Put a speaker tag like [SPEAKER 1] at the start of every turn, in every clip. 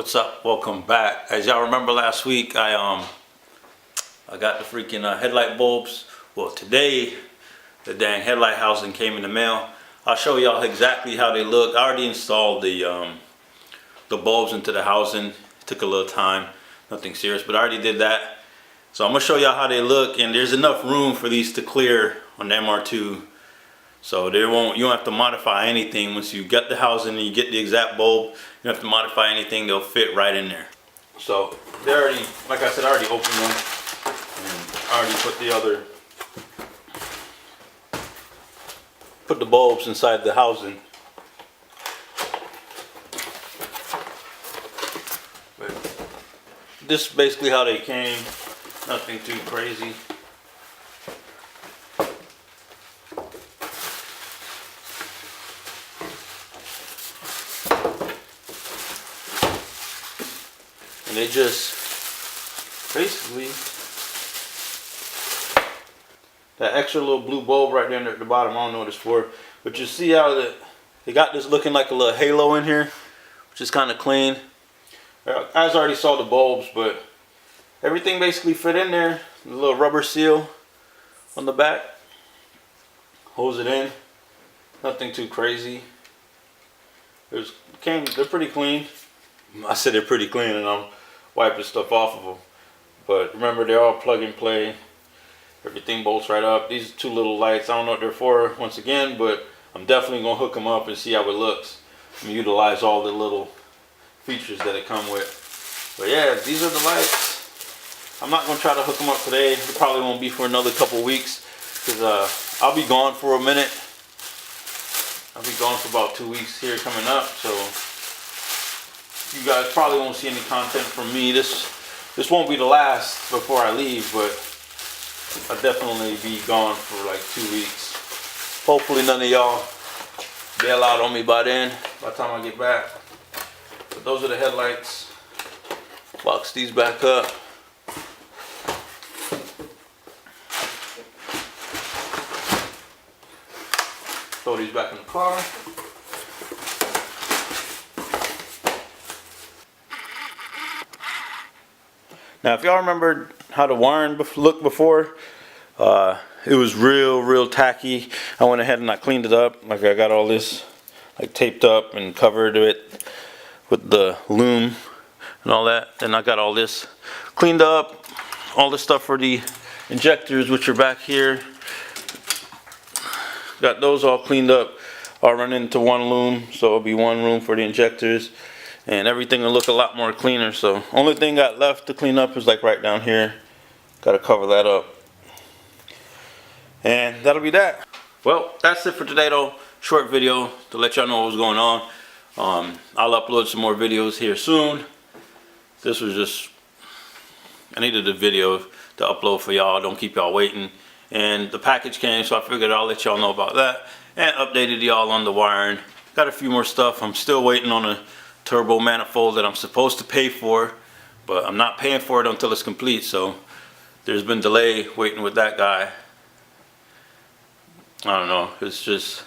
[SPEAKER 1] What's up? Welcome back. As y'all remember last week, I got the freaking headlight bulbs. Well, today the dang headlight housing came in the mail. I'll show y'all exactly how they look. I already installed the bulbs into the housing. It took a little time, nothing serious, but I already did that. So I'm gonna show y'all how they look, and there's enough room for these to clear on the MR2. So you don't have to modify anything. Once you get the housing and you get the exact bulb, you don't have to modify anything, they'll fit right in there. So they already, like I said, I already opened them and I already put the bulbs inside the housing. But this is basically how they came, nothing too crazy. And they just basically, that extra little blue bulb right there at the bottom, I don't know what it's for, but you see how they got this looking like a little halo in here, which is kind of clean. I guys already saw the bulbs, but everything basically fit in there. The little rubber seal on the back holds it in. Nothing too crazy. They're pretty clean. I said they're pretty clean, and I'm wiping stuff off of them. But remember, they're all plug and play. Everything bolts right up. These are two little lights. I don't know what they're for once again, but I'm definitely gonna hook them up and see how it looks and utilize all the little features that it come with. But yeah, these are the lights. I'm not gonna try to hook them up today. It probably won't be for another couple weeks because I'll be gone for a minute. I'll be gone for about 2 weeks here coming up, so you guys probably won't see any content from me. This won't be the last before I leave, but I'll definitely be gone for like 2 weeks. Hopefully none of y'all bail out on me by then, by the time I get back. But those are the headlights. Box these back up. Throw these back in the car. Now, if y'all remember how the wiring looked before, it was real tacky. I went ahead and I cleaned it up. Like, I got all this like taped up and covered it with the loom and all that. Then I got all this cleaned up, all this stuff for the injectors, which are back here. Got those all cleaned up. I'll run into one loom, so it'll be one room for the injectors. And everything will look a lot more cleaner. So only thing got left to clean up is like right down here. Got to cover that up. And that'll be that. Well, that's it for today though. Short video to let y'all know what was going on. I'll upload some more videos here soon. This was just, I needed a video to upload for y'all. Don't keep y'all waiting. And the package came, so I figured I'll let y'all know about that. And updated y'all on the wiring. Got a few more stuff. I'm still waiting on a turbo manifold that I'm supposed to pay for, but I'm not paying for it until it's complete. So there's been delay waiting with that guy. I don't know, it's just,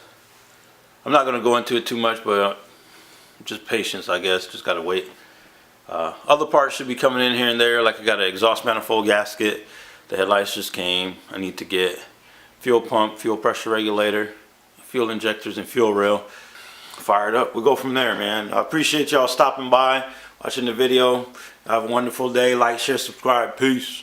[SPEAKER 1] I'm not gonna go into it too much, but just patience, I guess. Just gotta wait. Other parts should be coming in here and there. Like, I got an exhaust manifold gasket. The headlights just came. I need to get fuel pump, fuel pressure regulator, fuel injectors, and fuel rail fired up. We'll go from there, man. I appreciate y'all stopping by, watching the video. Have a wonderful day. Like, share, subscribe. Peace.